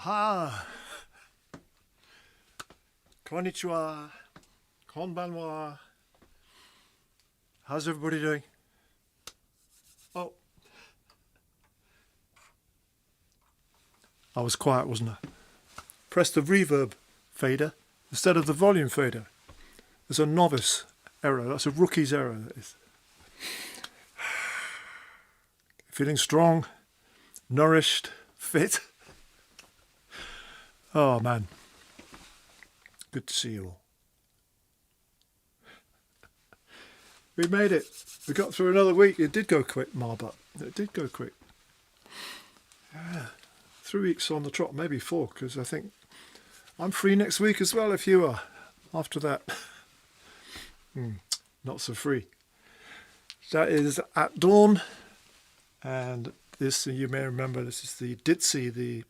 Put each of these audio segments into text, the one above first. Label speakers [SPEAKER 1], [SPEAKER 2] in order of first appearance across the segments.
[SPEAKER 1] Aha! Konnichiwa. Konbanwa. How's everybody doing? Oh. I was quiet, wasn't I? Press the reverb fader instead of the volume fader. There's a novice error. That's a rookie's error. That is. Feeling strong, nourished, fit. Oh man. Good to see you all. We made it. We got through another week. It did go quick, Marbutt. It did go quick. Yeah. 3 weeks on the trot, maybe 4, because I think I'm free next week as well if you are. After that, not so free. That is At Dawn. And this, you may remember, this is the ditzy, the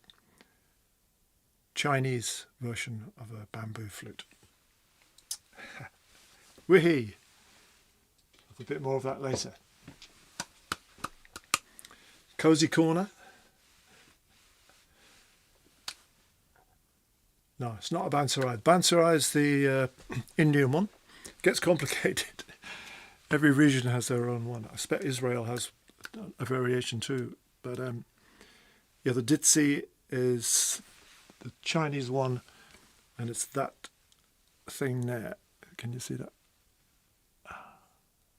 [SPEAKER 1] Chinese version of a bamboo flute. Wee-hee. A bit more of that later. Cozy Corner. No, it's not a banter. Banter is the Indian one. It gets complicated. Every region has their own one. I expect Israel has a variation too. But yeah, the ditzy is the Chinese one, and it's that thing there. Can you see that?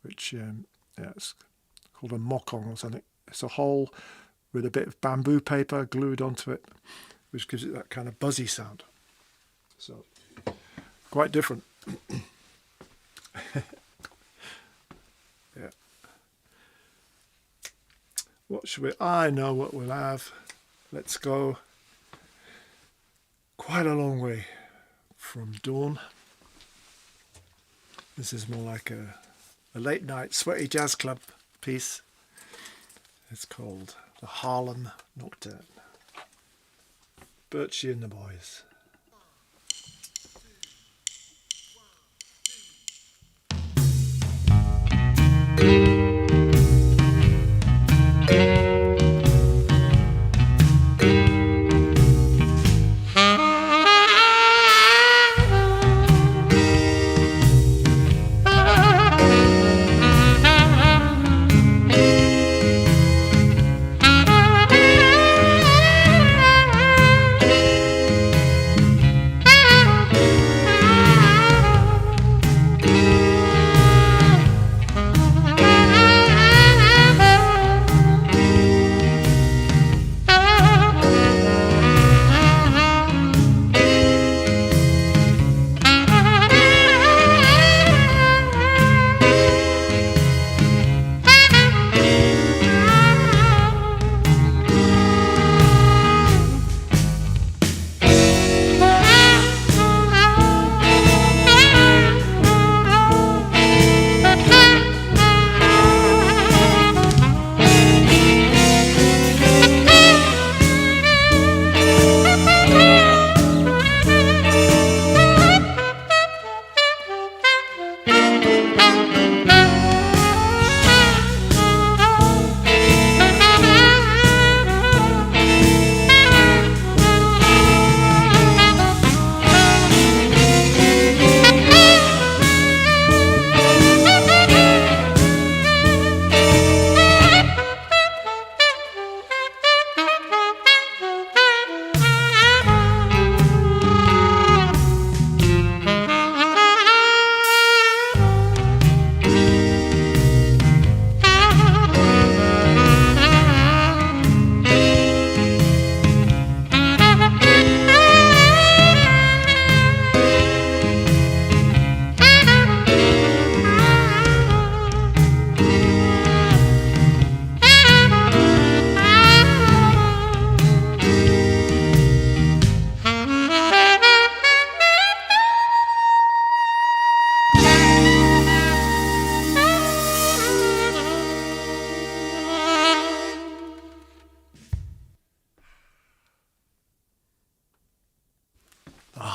[SPEAKER 1] Which, yeah, it's called a mokong or something. It's a hole with a bit of bamboo paper glued onto it, which gives it that kind of buzzy sound. So, quite different. Yeah. What should we... I know what we'll have. Let's go quite a long way from dawn. This is more like a late night sweaty jazz club piece. It's called the Harlem Nocturne. Birchie and the Boys.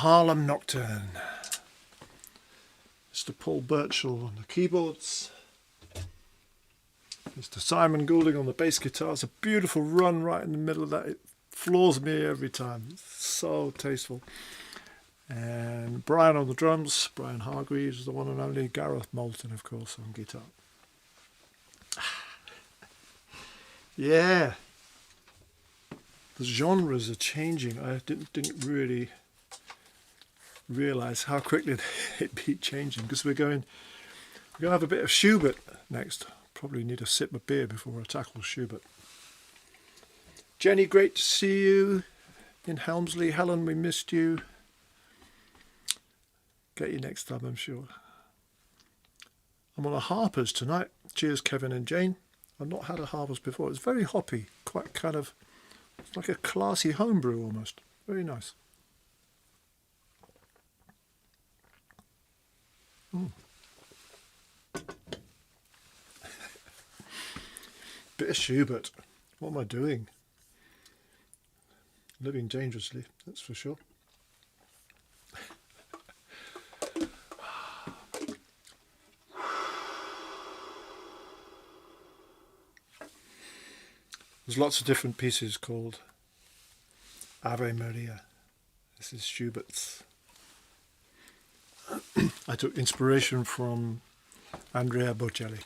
[SPEAKER 1] Harlem Nocturne. Mr. Paul Birchall on the keyboards. Mr. Simon Goulding on the bass guitar. It's a beautiful run right in the middle of that. It floors me every time. So tasteful. And Brian on the drums, Brian Hargreaves, the one and only. Gareth Moulton, of course, on guitar. Yeah. The genres are changing. I didn't really realise how quickly they'd be changing, because we're going to have a bit of Schubert next. Probably need a sip of beer before I tackle Schubert. Jenny, great to see you in Helmsley. Helen, we missed you. Get you next time, I'm sure. I'm on a Harper's tonight. Cheers, Kevin and Jane. I've not had a Harper's before. It's very hoppy, quite kind of like a classy homebrew almost. Very nice. Bit of Schubert. What am I doing? Living dangerously, that's for sure. There's lots of different pieces called Ave Maria. This is Schubert's. I took inspiration from Andrea Bocelli.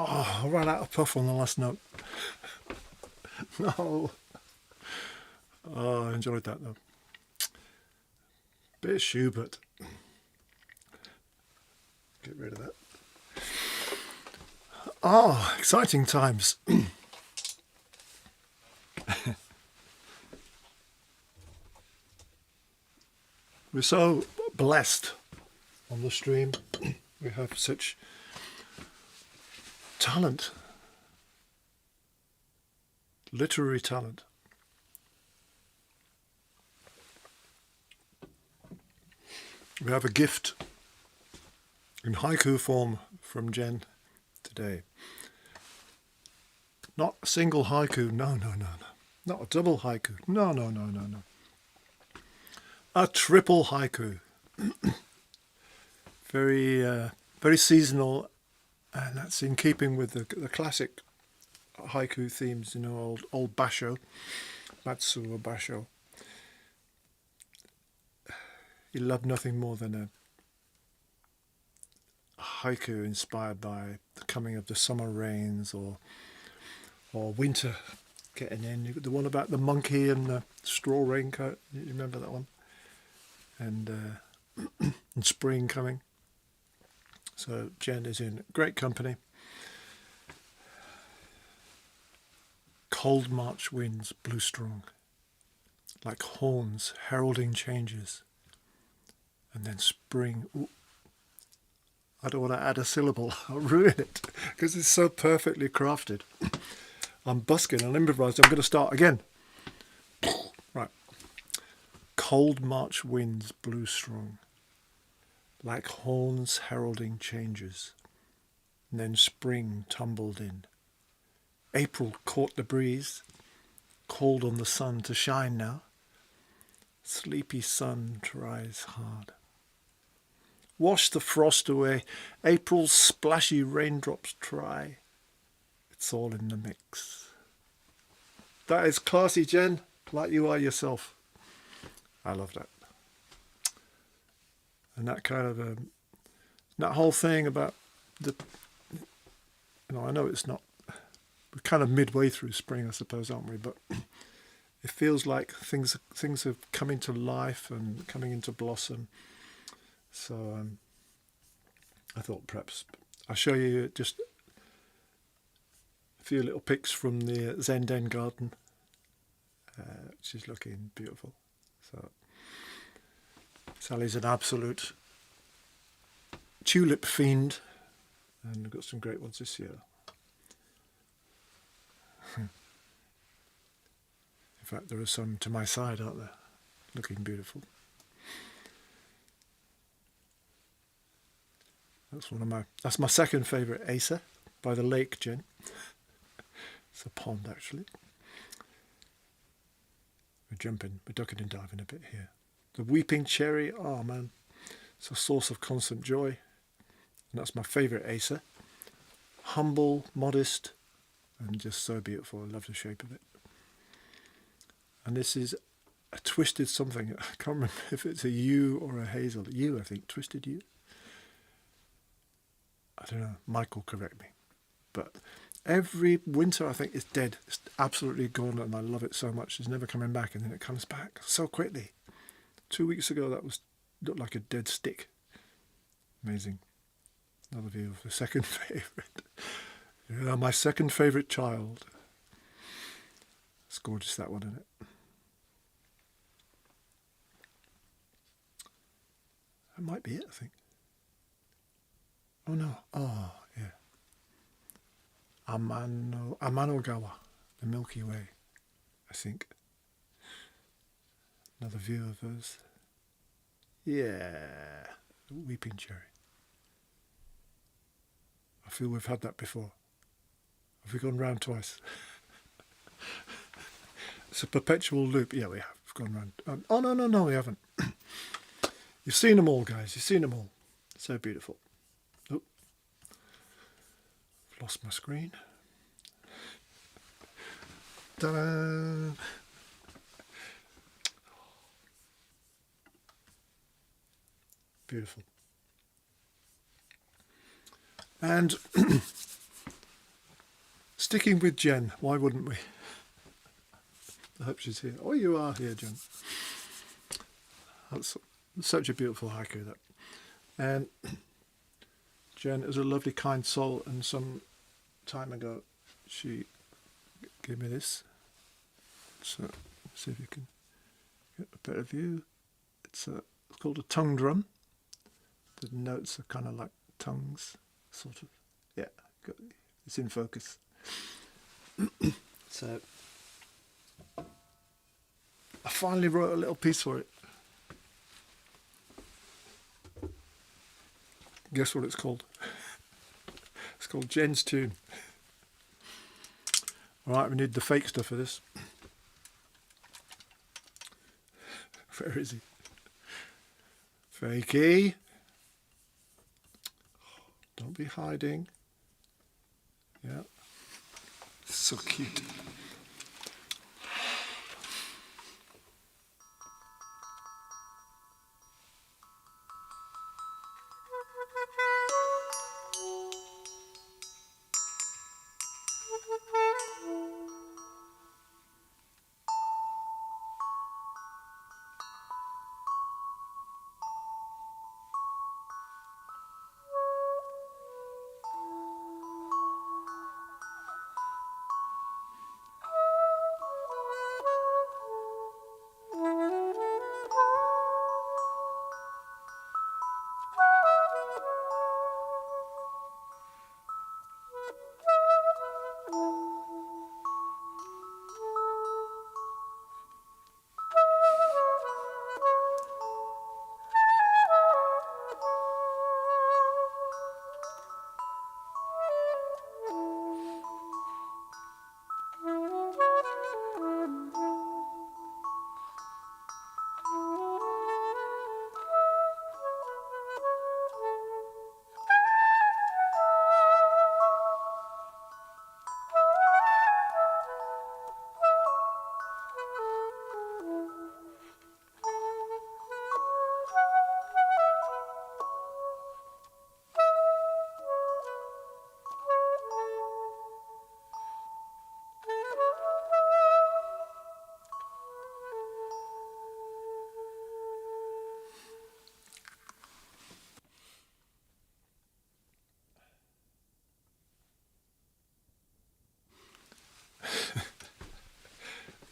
[SPEAKER 1] Oh, I ran out of puff on the last note. No. Oh, I enjoyed that though. Bit of Schubert. Get rid of that. Oh, exciting times. We're so blessed on the stream. We have such talent, literary talent. We have a gift in haiku form from Jen today. Not a single haiku, no. Not a double haiku, no. A triple haiku. Very seasonal, and that's in keeping with the classic haiku themes, old basho, Matsuo basho. He loved nothing more than a haiku inspired by the coming of the summer rains or winter getting in. You got the one about the monkey and the straw raincoat. You remember that one? And spring coming. So Jen is in great company. Cold March winds blew strong, like horns heralding changes. And then spring. Ooh, I don't want to add a syllable. I'll ruin it because it's so perfectly crafted. I'm busking and improvised. I'm going to start again. Right. Cold March winds blew strong, like horns heralding changes. And then spring tumbled in. April caught the breeze, called on the sun to shine now. Sleepy sun tries hard. Wash the frost away, April's splashy raindrops try. It's all in the mix. That is classy, Jen, like you are yourself. I love that. And that kind of, that whole thing about I know it's not, we're kind of midway through spring, I suppose, aren't we? But it feels like things are coming to life and coming into blossom. So I thought perhaps I'll show you just a few little pics from the Zen-den garden, which is looking beautiful. So Sally's an absolute tulip fiend, and we've got some great ones this year. In fact, there are some to my side, aren't there? Looking beautiful. That's my second favourite Acer by the lake, Jen. It's a pond, actually. We're ducking and diving a bit here. The weeping cherry, oh man, it's a source of constant joy. And that's my favourite Acer. Humble, modest, and just so beautiful. I love the shape of it. And this is a twisted something. I can't remember if it's a yew or a hazel. Yew, I think. Twisted yew. I don't know. Michael, correct me. But every winter, I think, it's dead. It's absolutely gone, and I love it so much. It's never coming back, and then it comes back so quickly. 2 weeks ago, that looked like a dead stick. Amazing. Another view of the second favourite. Yeah, my second favourite child. It's gorgeous, that one, isn't it? That might be it, I think. Oh no. Oh, yeah. Amanogawa, the Milky Way, I think. Another view of those. Yeah. Weeping cherry. I feel we've had that before. Have we gone round twice? It's a perpetual loop. Yeah, we have. We've gone round. Oh, no, we haven't. You've seen them all, guys. You've seen them all. So beautiful. Oh, I've lost my screen. Ta-da! Beautiful. And Sticking with Jen, why wouldn't we? I hope she's here. Oh, you are here, Jen. That's such a beautiful haiku, that. And Jen is a lovely, kind soul, and some time ago she gave me this. So, see if you can get a better view. It's called a tongue drum. The notes are kind of like tongues, sort of. Yeah, it's in focus. So, I finally wrote a little piece for it. Guess what it's called? It's called Jen's Tune. Alright, we need the fake stuff for this. Where is he? Fakey. Don't be hiding. Yeah. So cute.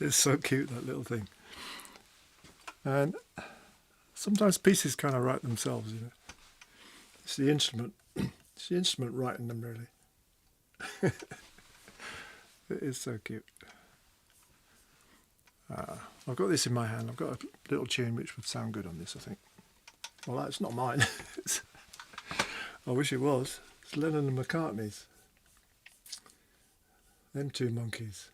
[SPEAKER 1] It's so cute, that little thing. And sometimes pieces kind of write themselves, you know. It's the instrument. It's the instrument writing them, really. It is so cute. I've got this in my hand. I've got a little tune which would sound good on this, I think. Well, that's not mine. I wish it was. It's Lennon and McCartney's. Them two monkeys.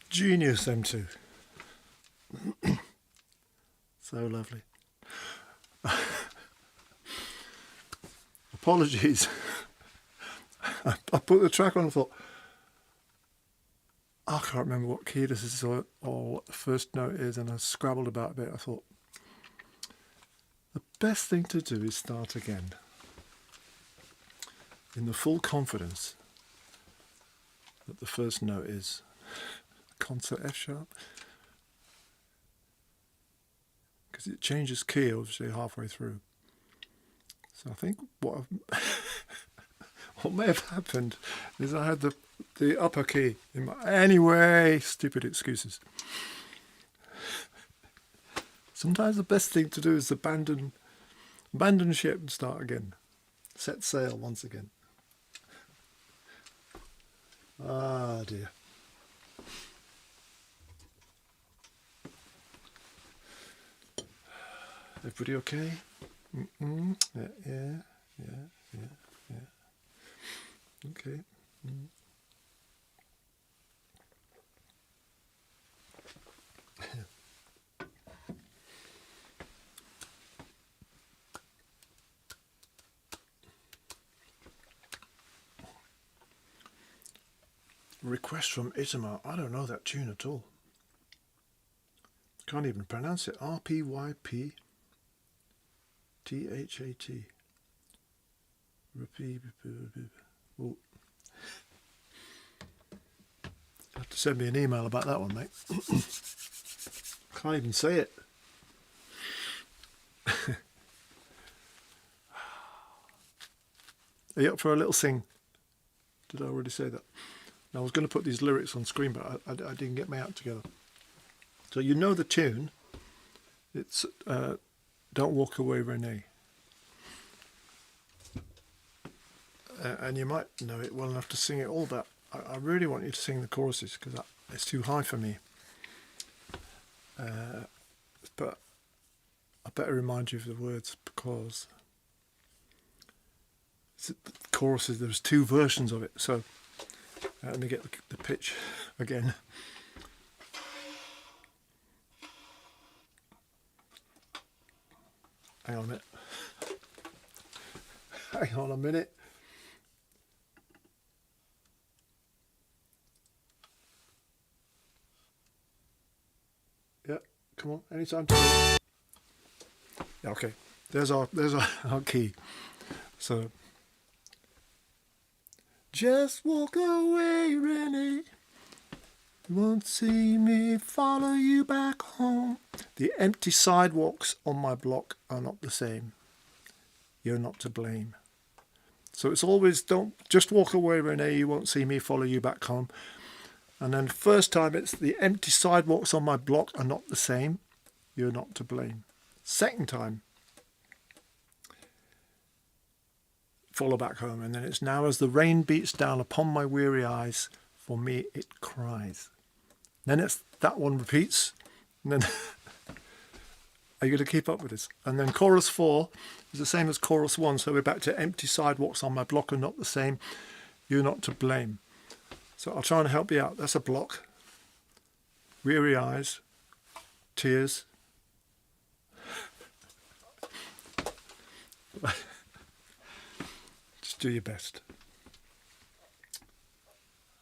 [SPEAKER 1] Genius, them two. So lovely. Apologies. I put the track on and thought, I can't remember what key this is or what the first note is, and I scrabbled about a bit. I thought, the best thing to do is start again in the full confidence that the first note is concert F sharp, because it changes key obviously halfway through. So I think what may have happened is I had the upper key in my... Anyway, stupid excuses. Sometimes the best thing to do is abandon ship and start again. Set sail once again. Ah, dear. Everybody okay? Yeah. Okay. Request from Itamar. I don't know that tune at all. Can't even pronounce it. RPYP THAT. Oh. You have to send me an email about that one, mate. Can't even say it. Are you up for a little sing? Did I already say that? I was going to put these lyrics on screen, but I didn't get my act together. So you know the tune. It's Don't Walk Away, Renee. And you might know it well enough to sing it all, but I really want you to sing the choruses because it's too high for me. But I better remind you of the words because the choruses, there's two versions of it. So let me get the pitch again. Hang on a minute. Hang on a minute. Yeah, come on, anytime. Yeah, okay. There's our key. So just walk away, Renee. You won't see me follow you back home. The empty sidewalks on my block are not the same. You're not to blame. So it's always don't just walk away, Renee. You won't see me follow you back home. And then first time it's the empty sidewalks on my block are not the same. You're not to blame. Second time, follow back home. And then it's now as the rain beats down upon my weary eyes, for me it cries. Then it's that one repeats. And then are you going to keep up with this? And then chorus 4 is the same as chorus 1. So we're back to empty sidewalks on my block are not the same. You're not to blame. So I'll try and help you out. That's a block. Weary eyes. Tears. Just do your best.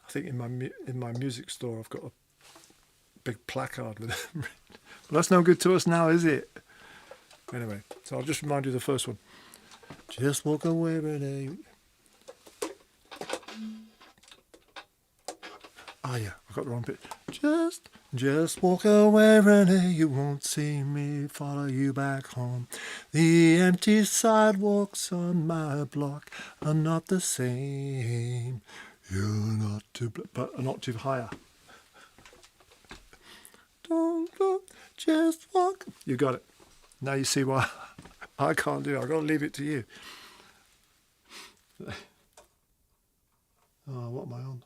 [SPEAKER 1] I think in my music store I've got a big placard with it. But that's no good to us now, is it? Anyway, so I'll just remind you of the first one. Just walk away, Renee. Ah, yeah, I got the wrong bit. Just walk away, Renee. You won't see me follow you back home. The empty sidewalks on my block are not the same. You're not to, but an octave higher. Don't look, just walk. You got it. Now you see why I can't do it. I've got to leave it to you. Oh, what am I on?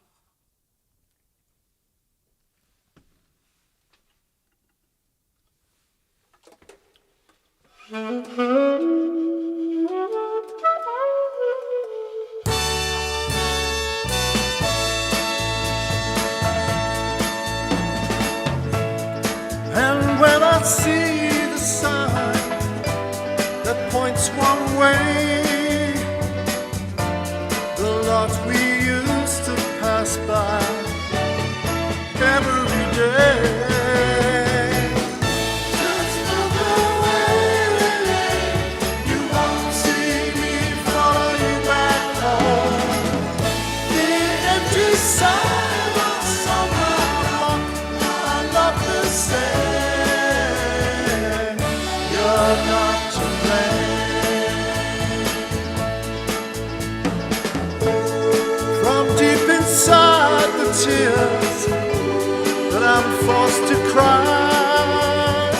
[SPEAKER 1] that I'm forced to cry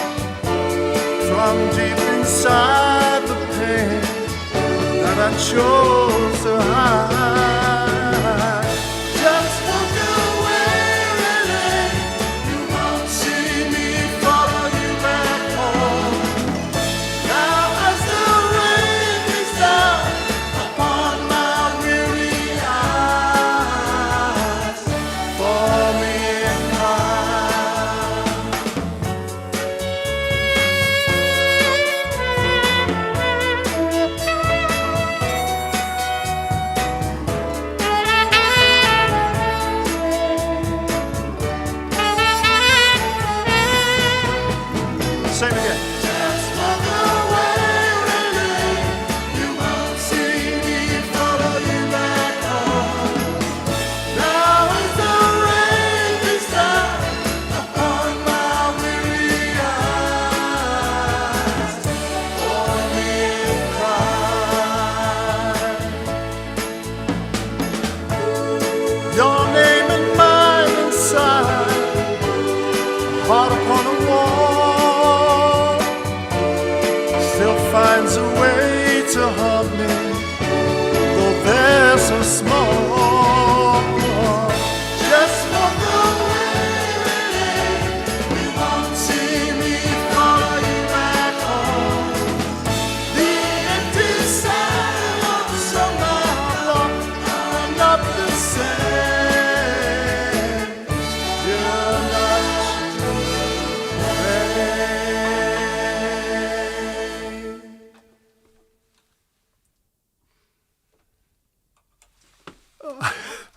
[SPEAKER 1] from deep inside the pain that I chose to hide. Just walk away, really. You won't see me follow you back home. Now as the rain beats down upon my weary eyes, for me and same again. Just walk away, really. You won't see me follow you back home. Now as the rain beats down upon my weary eyes, for me and cry. Your name and mine inside, a heart upon a wall, still finds a way to haunt me, though they're so small. Just walk away, really. You won't see me follow you back home. The empty silence of my heart are not the same. You're not to blame.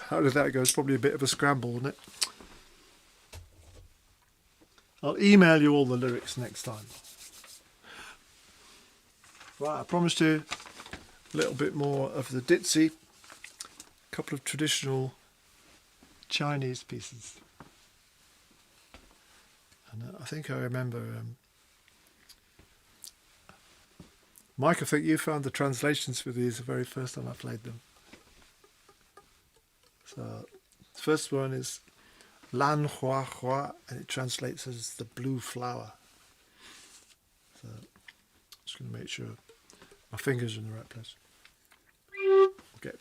[SPEAKER 1] How did that go? It's probably a bit of a scramble, isn't it? I'll email you all the lyrics next time. Right, I promised you a little bit more of the ditzy, a couple of traditional Chinese pieces. And I think I remember, Mike, I think you found the translations for these the very first time I played them. So the first one is Lan Hua Hua, and it translates as the blue flower. So I'm just going to make sure my fingers are in the right place. Okay.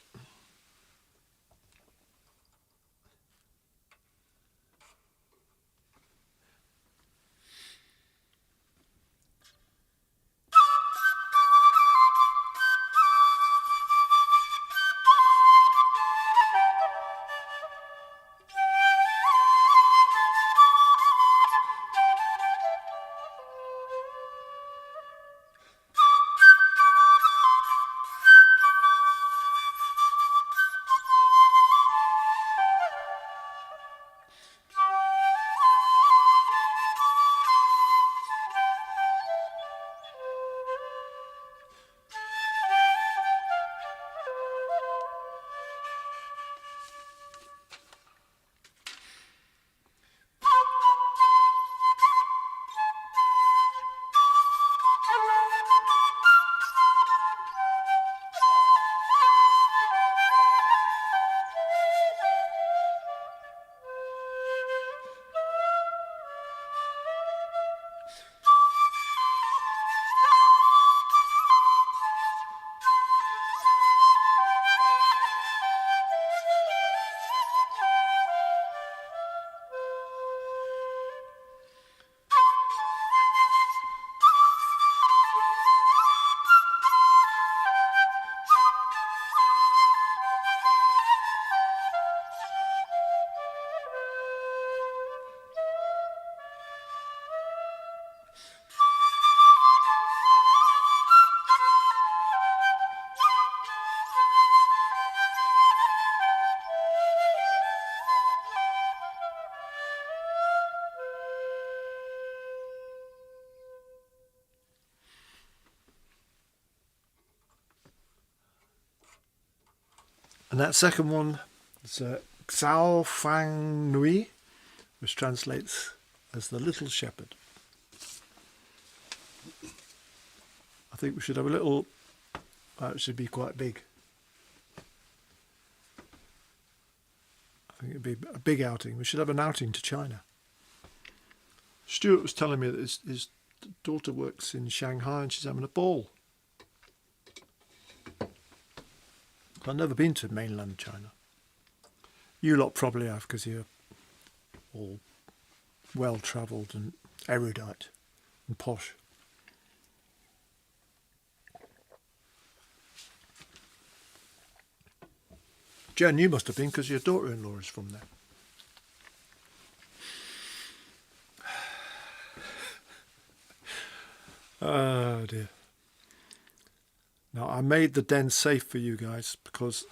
[SPEAKER 1] And that second one is Xiao Fang Nui, which translates as the little shepherd. I think we should have a little, it should be quite big. I think it'd be a big outing. We should have an outing to China. Stuart was telling me that his daughter works in Shanghai and she's having a ball. I've never been to mainland China. You lot probably have because you're all well-travelled and erudite and posh. Jen, you must have been because your daughter-in-law is from there. Oh dear. Now I made the den safe for you guys because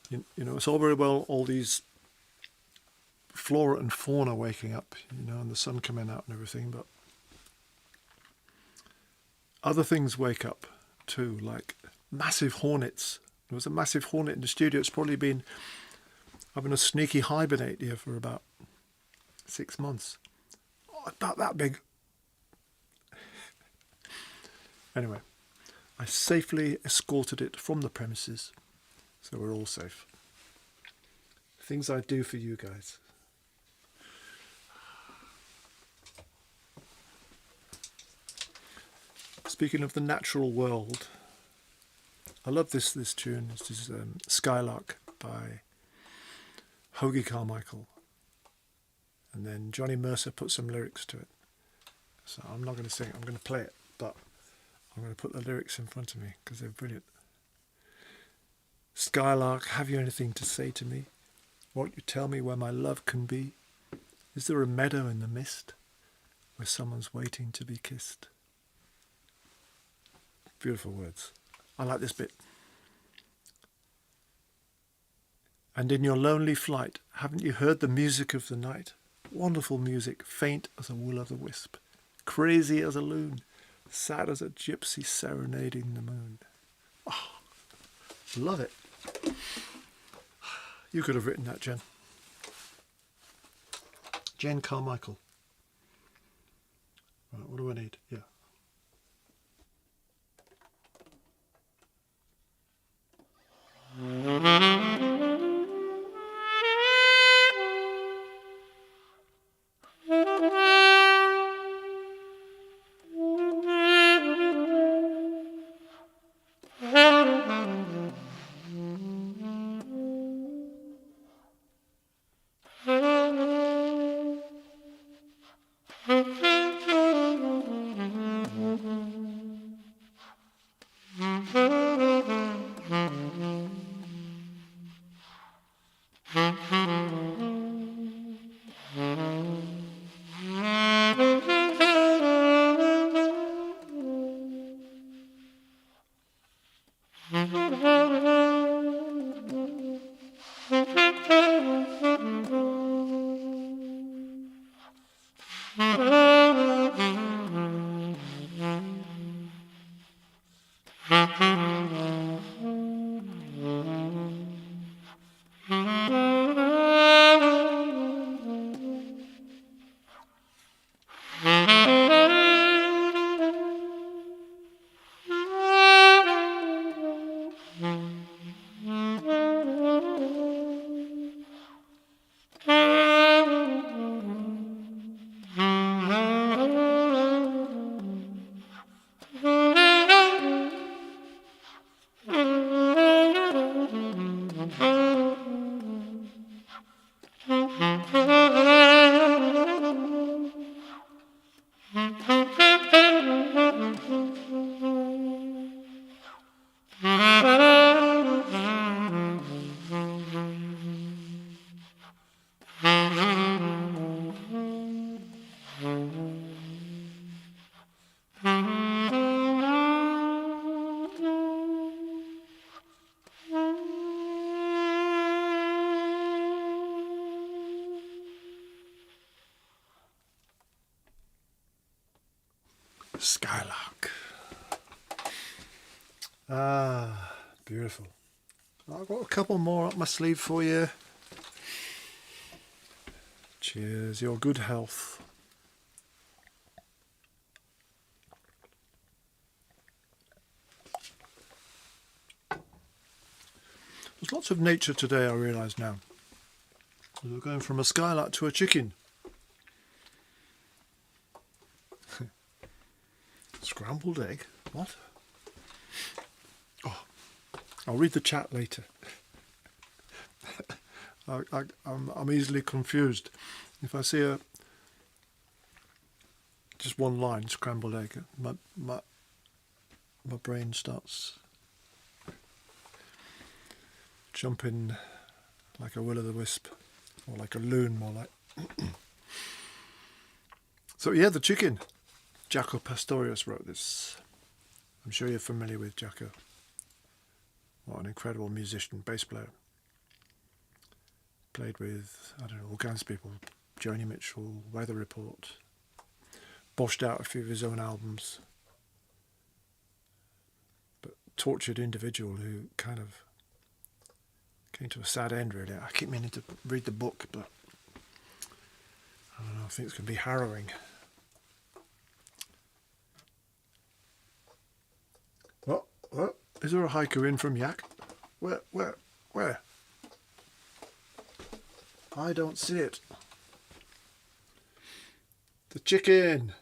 [SPEAKER 1] you know it's all very well all these flora and fauna waking up, you know, and the sun coming out and everything, but other things wake up too, like massive hornets. There was a massive hornet in the studio. It's probably been having a sneaky hibernate here for about 6 months. Oh, about that big. Anyway, I safely escorted it from the premises, so we're all safe. Things I do for you guys. Speaking of the natural world, I love this tune. This is Skylark by Hoagie Carmichael. And then Johnny Mercer put some lyrics to it. So I'm not going to sing it, I'm going to play it, but I'm going to put the lyrics in front of me because they're brilliant. Skylark, have you anything to say to me? Won't you tell me where my love can be? Is there a meadow in the mist where someone's waiting to be kissed? Beautiful words. I like this bit. And in your lonely flight, haven't you heard the music of the night? Wonderful music, faint as a will-o'-the-wisp, crazy as a loon, sad as a gypsy serenading the moon. Oh, love it. You could have written that, Jen. Jen Carmichael. Right, what do I need? Yeah. Skylark. Ah, beautiful. I've got a couple more up my sleeve for you. Cheers, your good health. There's lots of nature today, I realise now. We're going from a skylark to a chicken. Scrambled egg? What? Oh, I'll read the chat later. I'm easily confused. If I see just one line, scrambled egg, my brain starts jumping like a will-o'-the-wisp, or like a loon, more like. So yeah, the chicken. Jaco Pastorius wrote this. I'm sure you're familiar with Jaco. What an incredible musician, bass player. Played with, I don't know, all kinds of people. Joni Mitchell, Weather Report. Boshed out a few of his own albums. But tortured individual who kind of came to a sad end, really. I keep meaning to read the book, but I don't know, I think it's going to be harrowing. What? Is there a haiku in from Yak? Where? I don't see it. The chicken.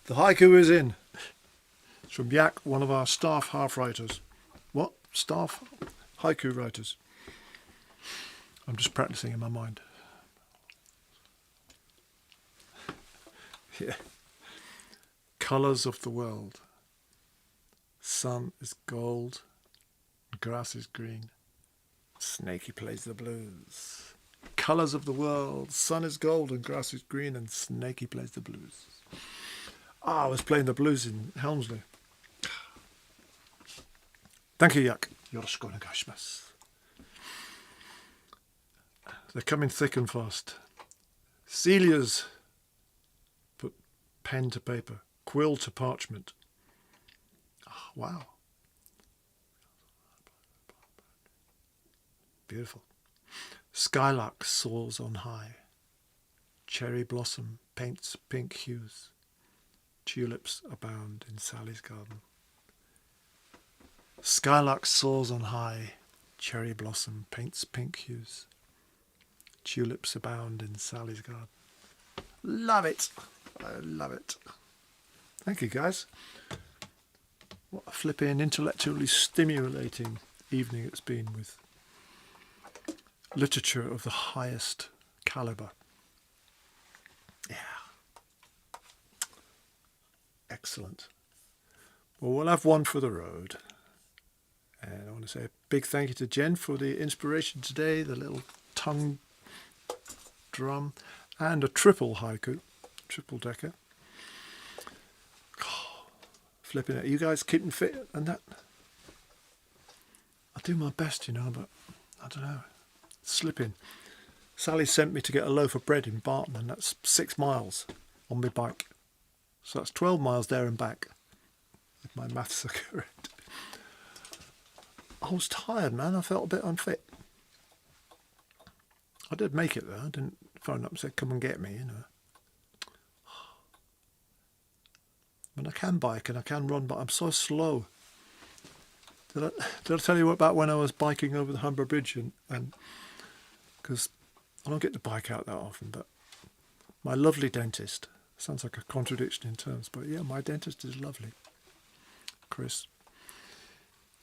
[SPEAKER 1] The haiku is in. It's from Yak, one of our staff half writers. What? Staff haiku writers. I'm just practicing in my mind. Yeah. Colours of the world. Sun is gold, grass is green. Snakey plays the blues. Colours of the world. Sun is gold and grass is green, and Snakey plays the blues. I was playing the blues in Helmsley. Thank you, Yak. Yoroshiku onegaishimasu. They're coming thick and fast. Celia's put pen to paper, quill to parchment. Oh, wow. Beautiful. Skylark soars on high. Cherry blossom paints pink hues. Tulips abound in Sally's garden. Skylark soars on high. Cherry blossom paints pink hues. Tulips abound in Sally's garden. Love it. I love it. Thank you, guys. What a flipping intellectually stimulating evening it's been with literature of the highest calibre. Yeah. Excellent. Well, we'll have one for the road. And I want to say a big thank you to Jen for the inspiration today, the little tongue drum, and a triple haiku, triple decker. Oh, flipping it. You guys keeping fit and that? I do my best, you know, but I don't know. Slipping. Sally sent me to get a loaf of bread in Barton, and that's 6 miles on my bike. So that's 12 miles there and back, if my maths are correct. I was tired, man. I felt a bit unfit. I did make it, though. I didn't phone up and say, come and get me, you know. I mean, I can bike and I can run, but I'm so slow. Did I tell you about when I was biking over the Humber Bridge? And because I don't get to bike out that often, but my lovely dentist, sounds like a contradiction in terms, but yeah, my dentist is lovely. Chris.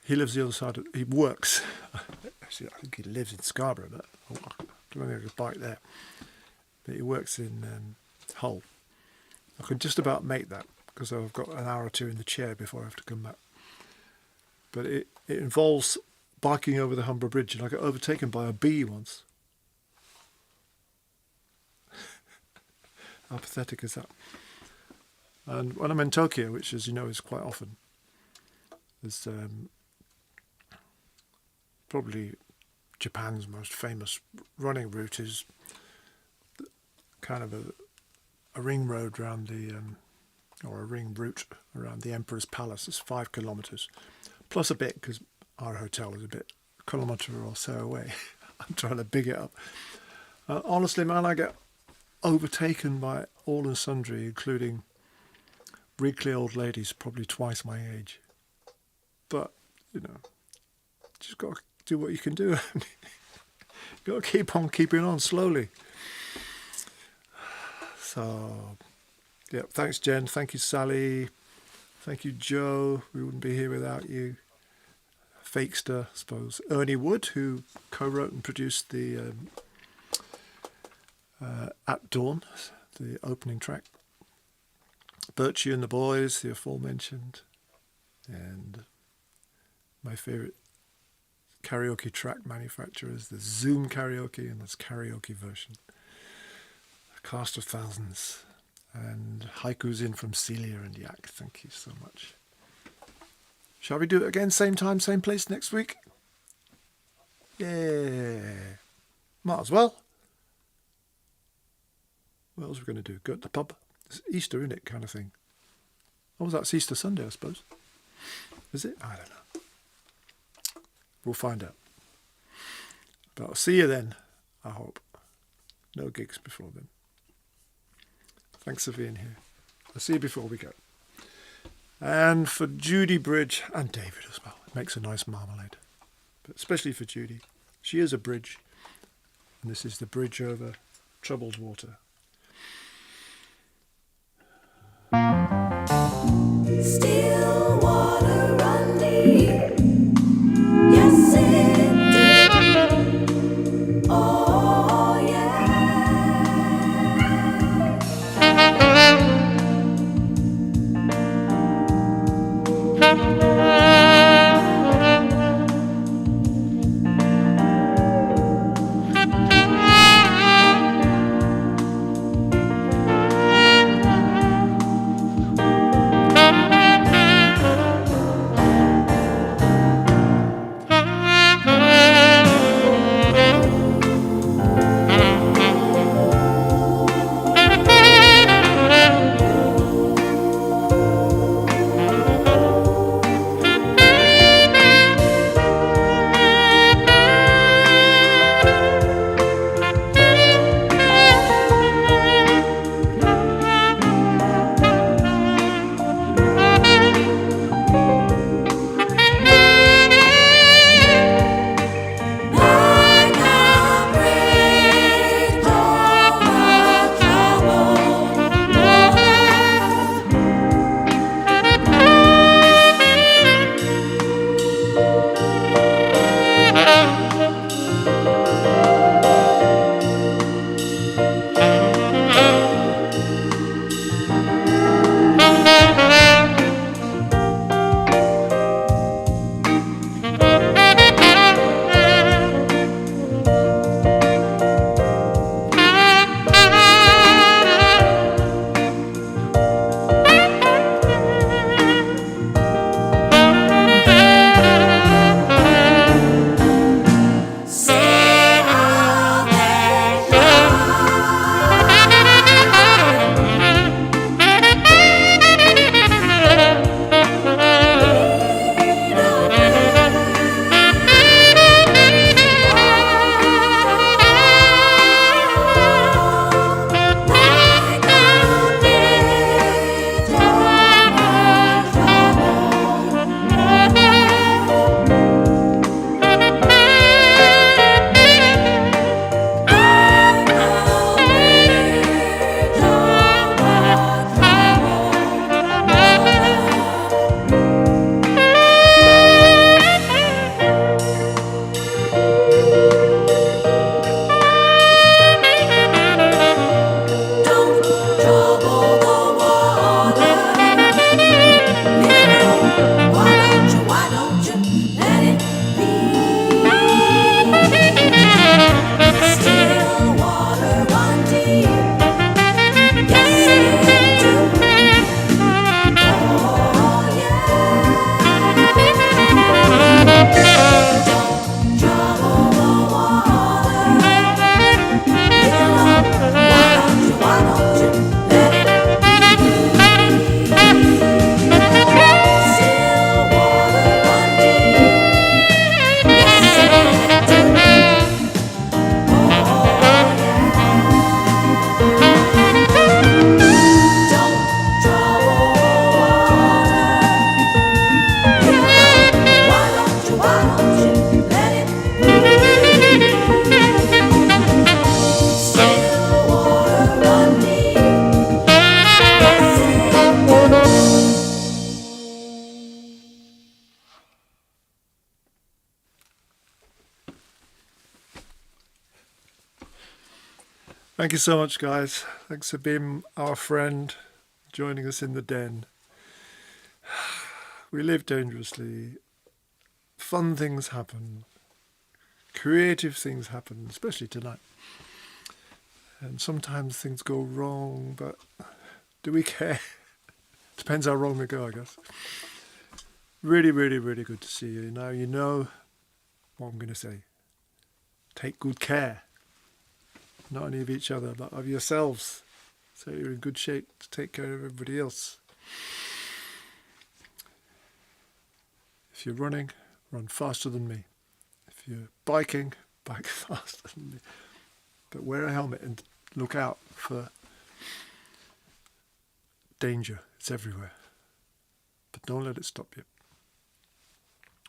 [SPEAKER 1] He lives the other side of, he works, actually I think he lives in Scarborough, but I don't think I could bike there. But he works in Hull. I can just about make that, because I've got an hour or two in the chair before I have to come back. But it involves biking over the Humber Bridge, and I got overtaken by a bee once. How pathetic is that? And when I'm in Tokyo, which as you know is quite often, there's probably Japan's most famous running route is kind of a ring road around the, or a ring route around the Emperor's Palace. It's 5 kilometres, plus a bit because our hotel is a bit a kilometre or so away. I'm trying to big it up. Honestly, man, I get overtaken by all and sundry, including wrinkly old ladies, probably twice my age. But, you know, just got to do what you can do. Got to keep on keeping on slowly. So, yeah, thanks, Jen. Thank you, Sally. Thank you, Joe. We wouldn't be here without you. Fakester, I suppose. Ernie Wood, who co-wrote and produced the At Dawn, the opening track. Birchie and the Boys, the aforementioned. And my favourite karaoke track manufacturers, the Zoom Karaoke and this karaoke version. A cast of thousands. And haikus in from Celia and Yak. Thank you so much. Shall we do it again, same time, same place next week? Yeah. Might as well. What else are we going to do? Go to the pub? It's Easter, isn't it, kind of thing? Oh, that's Easter Sunday, I suppose. Is it? I don't know. We'll find out. But I'll see you then, I hope. No gigs before then. Thanks for being here. I'll see you before we go. And for Judy Bridge, and David as well. It makes a nice marmalade. But especially for Judy. She is a bridge. And this is the bridge over troubled water.
[SPEAKER 2] Still water run deep. Yes, it did. Oh, yeah.
[SPEAKER 1] Thank you so much, guys. Thanks for being our friend, joining us in the den. We live dangerously. Fun things happen. Creative things happen, especially tonight. And sometimes things go wrong, but do we care? Depends how wrong they go, I guess. Really, really, really good to see you. Now you know what I'm going to say. Take good care. Not only of each other, but of yourselves. So you're in good shape to take care of everybody else. If you're running, run faster than me. If you're biking, bike faster than me. But wear a helmet and look out for danger. It's everywhere. But don't let it stop you.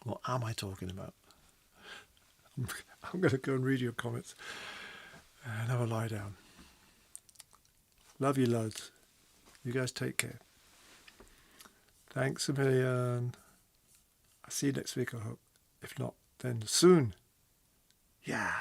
[SPEAKER 1] What am I talking about? I'm going to go and read your comments and have a lie down. Love you loads. You guys take care. Thanks a million. I'll see you next week, I hope. If not, then soon. Yeah.